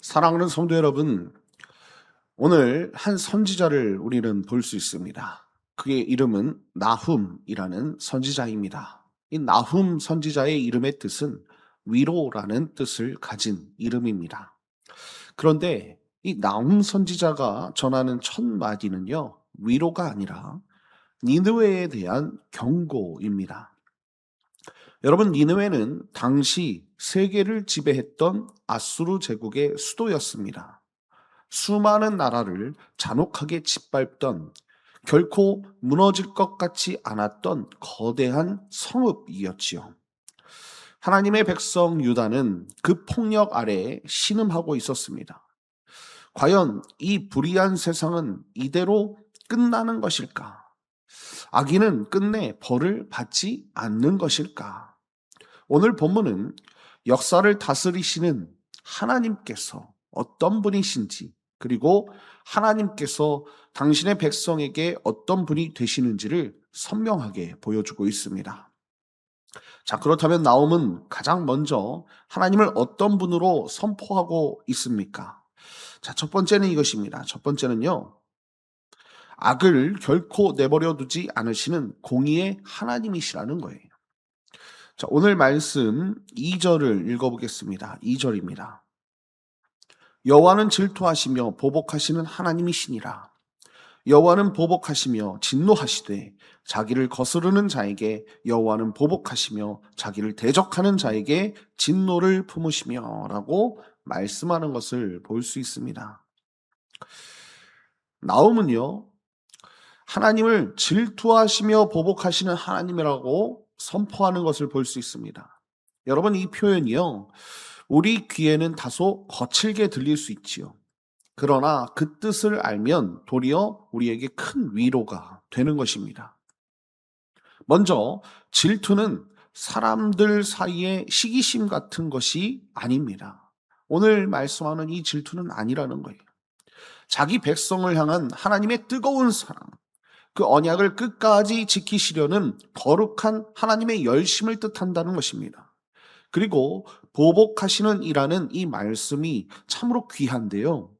사랑하는 성도 여러분, 오늘 한 선지자를 우리는 볼 수 있습니다. 그의 이름은 나훔이라는 선지자입니다. 이 나훔 선지자의 이름의 뜻은 위로라는 뜻을 가진 이름입니다. 그런데 이 나훔 선지자가 전하는 첫 마디는요, 위로가 아니라 니느웨에 대한 경고입니다. 여러분, 니느웨는 당시 세계를 지배했던 아수르 제국의 수도였습니다. 수많은 나라를 잔혹하게 짓밟던, 결코 무너질 것 같지 않았던 거대한 성읍이었지요. 하나님의 백성 유다는 그 폭력 아래에 신음하고 있었습니다. 과연 이 불의한 세상은 이대로 끝나는 것일까? 악인은 끝내 벌을 받지 않는 것일까? 오늘 본문은 역사를 다스리시는 하나님께서 어떤 분이신지, 그리고 하나님께서 당신의 백성에게 어떤 분이 되시는지를 선명하게 보여주고 있습니다. 자, 그렇다면 나홈은 가장 먼저 하나님을 어떤 분으로 선포하고 있습니까? 자, 첫 번째는 이것입니다. 첫 번째는요, 악을 결코 내버려 두지 않으시는 공의의 하나님이시라는 거예요. 자, 오늘 말씀 2절을 읽어보겠습니다. 2절입니다. 여호와는 질투하시며 보복하시는 하나님이시니라. 여호와는 보복하시며 진노하시되 자기를 거스르는 자에게 여호와는 보복하시며 자기를 대적하는 자에게 진노를 품으시며 라고 말씀하는 것을 볼 수 있습니다. 나홈은요, 하나님을 질투하시며 보복하시는 하나님이라고 선포하는 것을 볼 수 있습니다. 여러분, 이 표현이요, 우리 귀에는 다소 거칠게 들릴 수 있지요. 그러나 그 뜻을 알면 도리어 우리에게 큰 위로가 되는 것입니다. 먼저 질투는 사람들 사이의 시기심 같은 것이 아닙니다. 오늘 말씀하는 이 질투는 아니라는 거예요. 자기 백성을 향한 하나님의 뜨거운 사랑, 그 언약을 끝까지 지키시려는 거룩한 하나님의 열심을 뜻한다는 것입니다. 그리고 보복하시는 이라는 이 말씀이 참으로 귀한데요.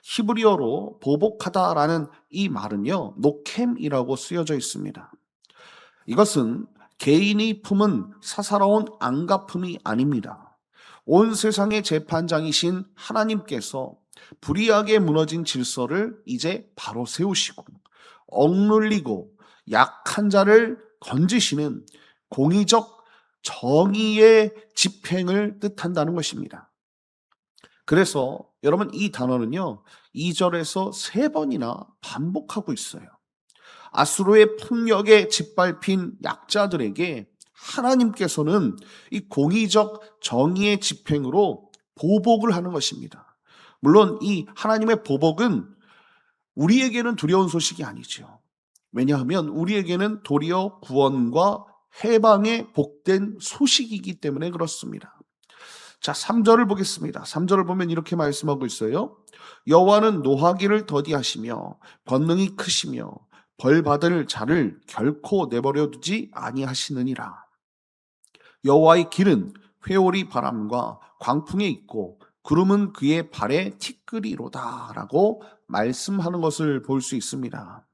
히브리어로 보복하다라는 이 말은요, 노켐이라고 쓰여져 있습니다. 이것은 개인이 품은 사사로운 안갚음이 아닙니다. 온 세상의 재판장이신 하나님께서 불의하게 무너진 질서를 이제 바로 세우시고 억눌리고 약한 자를 건지시는 공의적 정의의 집행을 뜻한다는 것입니다. 그래서 여러분, 이 단어는요, 2절에서 3번이나 반복하고 있어요. 아수르의 폭력에 짓밟힌 약자들에게 하나님께서는 이 공의적 정의의 집행으로 보복을 하는 것입니다. 물론 이 하나님의 보복은 우리에게는 두려운 소식이 아니죠. 왜냐하면 우리에게는 도리어 구원과 해방의 복된 소식이기 때문에 그렇습니다. 자, 3절을 보겠습니다. 3절을 보면 이렇게 말씀하고 있어요. 여호와는 노하기를 더디하시며 권능이 크시며 벌 받을 자를 결코 내버려 두지 아니하시느니라. 여호와의 길은 회오리 바람과 광풍에 있고 구름은 그의 발에 티끌이로다 라고 말씀하는 것을 볼 수 있습니다.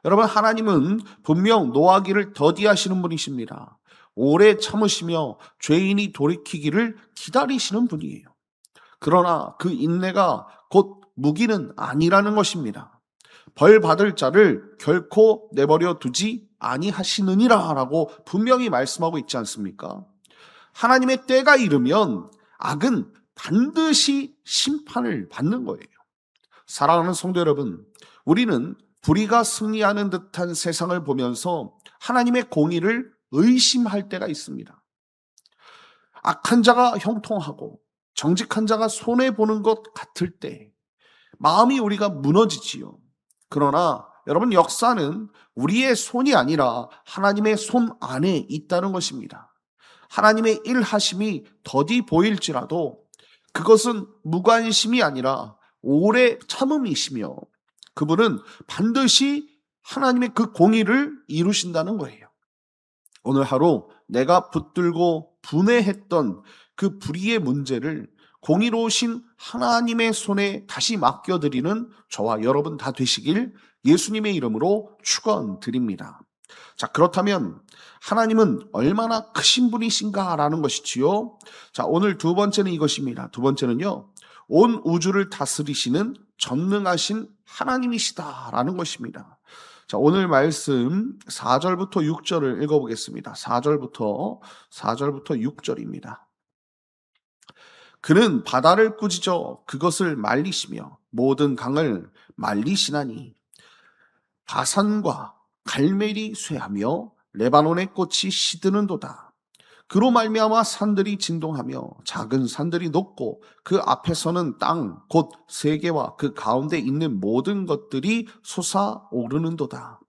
여러분, 하나님은 분명 노하기를 더디하시는 분이십니다. 오래 참으시며 죄인이 돌이키기를 기다리시는 분이에요. 그러나 그 인내가 곧 무기는 아니라는 것입니다. 벌 받을 자를 결코 내버려 두지 아니하시느니라 라고 분명히 말씀하고 있지 않습니까? 하나님의 때가 이르면 악은 반드시 심판을 받는 거예요. 사랑하는 성도 여러분, 우리는 불의가 승리하는 듯한 세상을 보면서 하나님의 공의를 의심할 때가 있습니다. 악한 자가 형통하고 정직한 자가 손해보는 것 같을 때 마음이 우리가 무너지지요. 그러나 여러분, 역사는 우리의 손이 아니라 하나님의 손 안에 있다는 것입니다. 하나님의 일하심이 더디 보일지라도 그것은 무관심이 아니라 오래 참음이시며 그분은 반드시 하나님의 그 공의를 이루신다는 거예요. 오늘 하루 내가 붙들고 분해했던 그 불의의 문제를 공의로우신 하나님의 손에 다시 맡겨드리는 저와 여러분 다 되시길 예수님의 이름으로 축원드립니다. 자, 그렇다면 하나님은 얼마나 크신 분이신가라는 것이지요. 자, 오늘 두 번째는 이것입니다. 두 번째는요, 온 우주를 다스리시는 전능하신 하나님이시다라는 것입니다. 자, 오늘 말씀 4절부터 6절을 읽어보겠습니다. 4절부터 6절입니다. 그는 바다를 꾸짖어 그것을 말리시며 모든 강을 말리시나니 바산과 갈멜이 쇠하며 레바논의 꽃이 시드는도다. 그로 말미암아 산들이 진동하며 작은 산들이 높고 그 앞에서는 땅 곧 세계와 그 가운데 있는 모든 것들이 솟아오르는도다.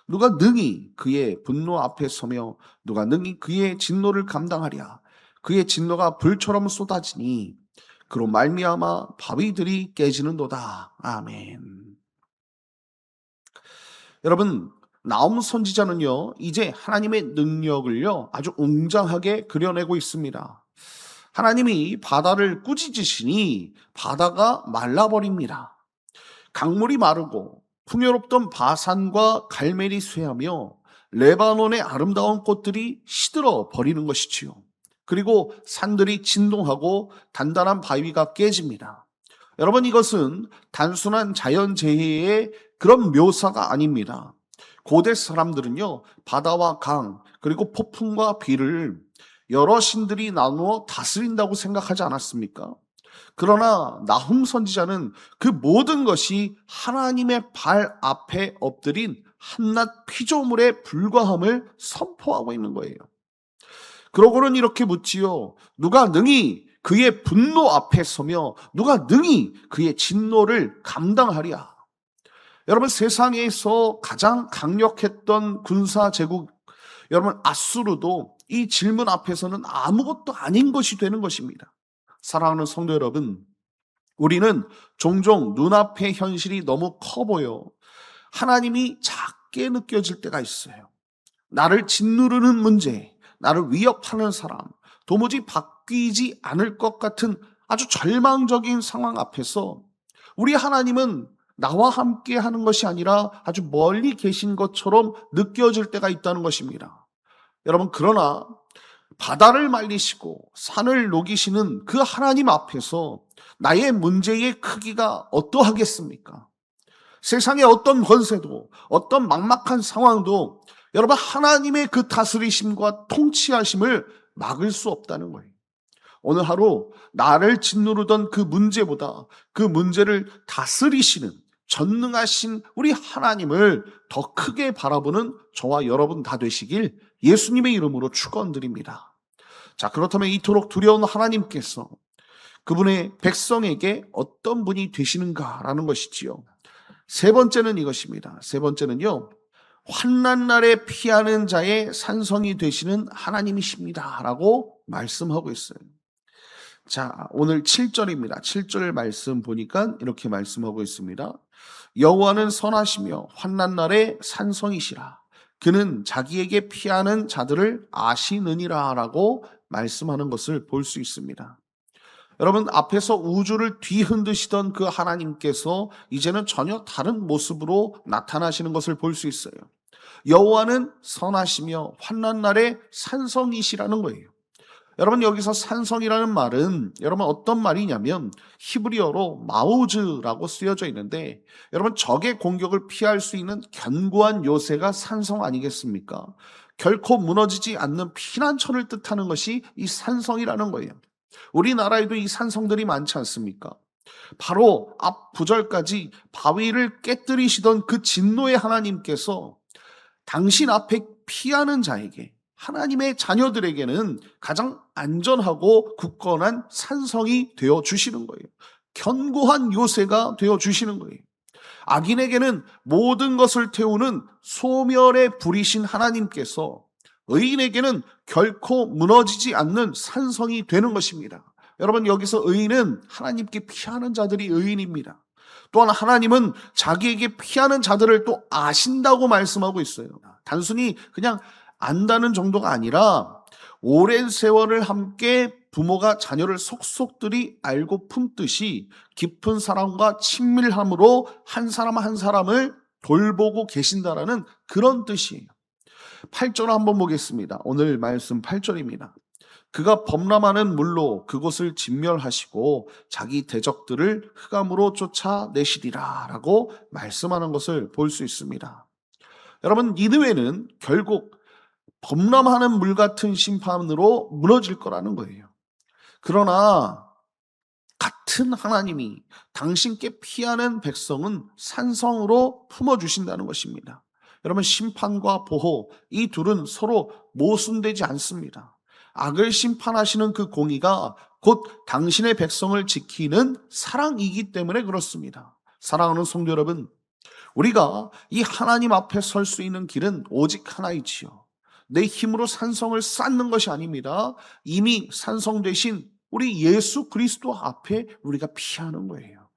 누가 능히 그의 분노 앞에 서며 누가 능히 그의 진노를 감당하랴. 그의 진노가 불처럼 쏟아지니 그로 말미암아 바위들이 깨지는도다. 아멘. 여러분, 나움 선지자는요, 이제 하나님의 능력을요, 아주 웅장하게 그려내고 있습니다. 하나님이 바다를 꾸짖으시니 바다가 말라버립니다. 강물이 마르고 풍요롭던 바산과 갈멜이 쇠하며 레바논의 아름다운 꽃들이 시들어 버리는 것이지요. 그리고 산들이 진동하고 단단한 바위가 깨집니다. 여러분, 이것은 단순한 자연재해의 그런 묘사가 아닙니다. 고대 사람들은요, 바다와 강, 그리고 폭풍과 비를 여러 신들이 나누어 다스린다고 생각하지 않았습니까? 그러나 나훔 선지자는 그 모든 것이 하나님의 발 앞에 엎드린 한낱 피조물에 불과함을 선포하고 있는 거예요. 그러고는 이렇게 묻지요. 누가 능히 그의 분노 앞에 서며 누가 능히 그의 진노를 감당하랴. 여러분, 세상에서 가장 강력했던 군사 제국, 여러분 아수르도 이 질문 앞에서는 아무것도 아닌 것이 되는 것입니다. 사랑하는 성도 여러분, 우리는 종종 눈앞의 현실이 너무 커 보여 하나님이 작게 느껴질 때가 있어요. 나를 짓누르는 문제, 나를 위협하는 사람, 도무지 바뀌지 않을 것 같은 아주 절망적인 상황 앞에서 우리 하나님은 나와 함께 하는 것이 아니라 아주 멀리 계신 것처럼 느껴질 때가 있다는 것입니다. 여러분, 그러나 바다를 말리시고 산을 녹이시는 그 하나님 앞에서 나의 문제의 크기가 어떠하겠습니까? 세상의 어떤 권세도, 어떤 막막한 상황도 여러분, 하나님의 그 다스리심과 통치하심을 막을 수 없다는 거예요. 오늘 하루 나를 짓누르던 그 문제보다 그 문제를 다스리시는 전능하신 우리 하나님을 더 크게 바라보는 저와 여러분 다 되시길 예수님의 이름으로 축원드립니다. 자, 그렇다면 이토록 두려운 하나님께서 그분의 백성에게 어떤 분이 되시는가라는 것이지요. 세 번째는 이것입니다. 세 번째는요, 환난 날에 피하는 자의 산성이 되시는 하나님이십니다 라고 말씀하고 있어요. 자, 오늘 7절입니다. 7절 말씀 보니까 이렇게 말씀하고 있습니다. 여호와는 선하시며 환난 날에 산성이시라. 그는 자기에게 피하는 자들을 아시느니라 라고 말씀하는 것을 볼 수 있습니다. 여러분, 앞에서 우주를 뒤흔드시던 그 하나님께서 이제는 전혀 다른 모습으로 나타나시는 것을 볼 수 있어요. 여호와는 선하시며 환난 날에 산성이시라는 거예요. 여러분, 여기서 산성이라는 말은 여러분 어떤 말이냐면 히브리어로 마우즈라고 쓰여져 있는데, 여러분 적의 공격을 피할 수 있는 견고한 요새가 산성 아니겠습니까? 결코 무너지지 않는 피난처를 뜻하는 것이 이 산성이라는 거예요. 우리나라에도 이 산성들이 많지 않습니까? 바로 앞 구절까지 바위를 깨뜨리시던 그 진노의 하나님께서 당신 앞에 피하는 자에게, 하나님의 자녀들에게는 가장 안전하고 굳건한 산성이 되어 주시는 거예요. 견고한 요새가 되어 주시는 거예요. 악인에게는 모든 것을 태우는 소멸의 불이신 하나님께서 의인에게는 결코 무너지지 않는 산성이 되는 것입니다. 여러분, 여기서 의인은 하나님께 피하는 자들이 의인입니다. 또한 하나님은 자기에게 피하는 자들을 또 아신다고 말씀하고 있어요. 단순히 그냥 안다는 정도가 아니라 오랜 세월을 함께 부모가 자녀를 속속들이 알고 품듯이 깊은 사랑과 친밀함으로 한 사람 한 사람을 돌보고 계신다라는 그런 뜻이에요. 8절 한번 보겠습니다. 오늘 말씀 8절입니다. 그가 범람하는 물로 그곳을 진멸하시고 자기 대적들을 흑암으로 쫓아내시리라 라고 말씀하는 것을 볼 수 있습니다. 여러분, 니느웨는 결국 범람하는 물 같은 심판으로 무너질 거라는 거예요. 그러나 같은 하나님이 당신께 피하는 백성은 산성으로 품어주신다는 것입니다. 여러분, 심판과 보호, 이 둘은 서로 모순되지 않습니다. 악을 심판하시는 그 공의가 곧 당신의 백성을 지키는 사랑이기 때문에 그렇습니다. 사랑하는 성도 여러분, 우리가 이 하나님 앞에 설 수 있는 길은 오직 하나이지요. 내 힘으로 산성을 쌓는 것이 아닙니다. 이미 산성되신 우리 예수 그리스도 앞에 우리가 피하는 거예요.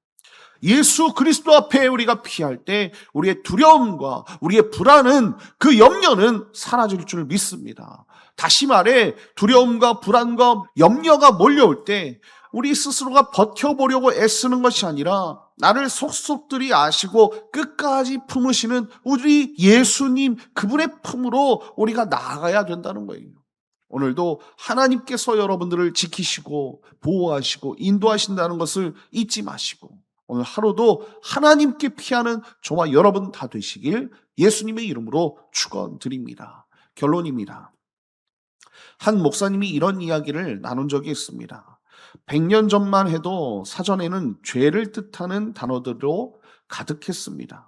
예수 그리스도 앞에 우리가 피할 때 우리의 두려움과 우리의 불안은, 그 염려는 사라질 줄 믿습니다. 다시 말해, 두려움과 불안과 염려가 몰려올 때 우리 스스로가 버텨보려고 애쓰는 것이 아니라 나를 속속들이 아시고 끝까지 품으시는 우리 예수님, 그분의 품으로 우리가 나아가야 된다는 거예요. 오늘도 하나님께서 여러분들을 지키시고 보호하시고 인도하신다는 것을 잊지 마시고 오늘 하루도 하나님께 피하는 저와 여러분 다 되시길 예수님의 이름으로 축원드립니다. 결론입니다. 한 목사님이 이런 이야기를 나눈 적이 있습니다. 100년 전만 해도 사전에는 죄를 뜻하는 단어들로 가득했습니다.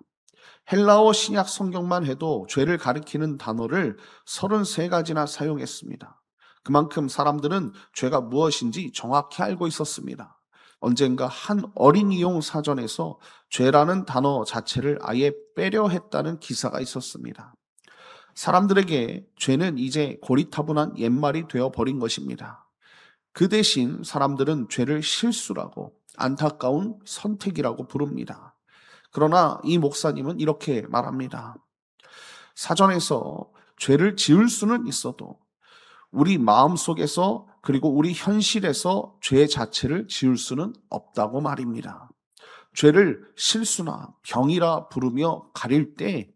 헬라어 신약 성경만 해도 죄를 가리키는 단어를 33가지나 사용했습니다. 그만큼 사람들은 죄가 무엇인지 정확히 알고 있었습니다. 언젠가 한 어린이용 사전에서 죄라는 단어 자체를 아예 빼려 했다는 기사가 있었습니다. 사람들에게 죄는 이제 고리타분한 옛말이 되어버린 것입니다. 그 대신 사람들은 죄를 실수라고, 안타까운 선택이라고 부릅니다. 그러나 이 목사님은 이렇게 말합니다. 사전에서 죄를 지을 수는 있어도 우리 마음속에서 그리고 우리 현실에서 죄 자체를 지을 수는 없다고 말입니다. 죄를 실수나 병이라 부르며 가릴 때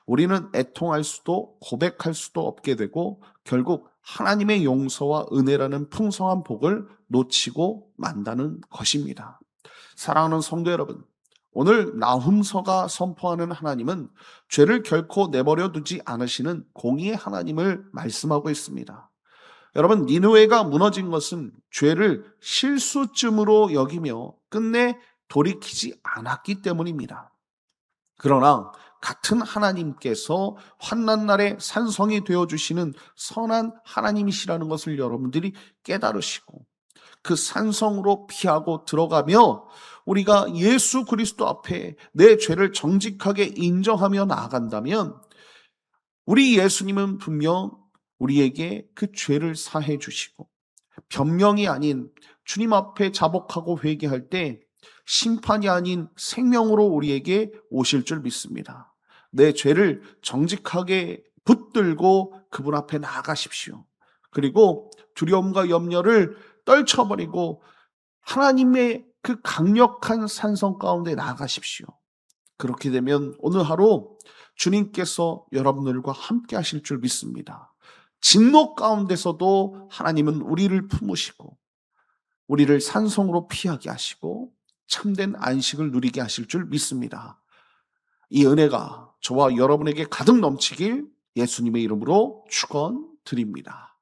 우리는 애통할 수도 고백할 수도 없게 되고 결국 하나님의 용서와 은혜라는 풍성한 복을 놓치고 만다는 것입니다. 사랑하는 성도 여러분, 오늘 나훔서가 선포하는 하나님은 죄를 결코 내버려 두지 않으시는 공의의 하나님을 말씀하고 있습니다. 여러분, 니느웨가 무너진 것은 죄를 실수쯤으로 여기며 끝내 돌이키지 않았기 때문입니다. 그러나 같은 하나님께서 환난 날에 산성이 되어주시는 선한 하나님이시라는 것을 여러분들이 깨달으시고 그 산성으로 피하고 들어가며 우리가 예수 그리스도 앞에 내 죄를 정직하게 인정하며 나아간다면 우리 예수님은 분명 우리에게 그 죄를 사해 주시고 변명이 아닌 주님 앞에 자복하고 회개할 때 심판이 아닌 생명으로 우리에게 오실 줄 믿습니다. 내 죄를 정직하게 붙들고 그분 앞에 나아가십시오. 그리고 두려움과 염려를 떨쳐버리고 하나님의 그 강력한 산성 가운데 나아가십시오. 그렇게 되면 오늘 하루 주님께서 여러분들과 함께 하실 줄 믿습니다. 진노 가운데서도 하나님은 우리를 품으시고 우리를 산성으로 피하게 하시고 참된 안식을 누리게 하실 줄 믿습니다. 이 은혜가 저와 여러분에게 가득 넘치길 예수님의 이름으로 축원드립니다.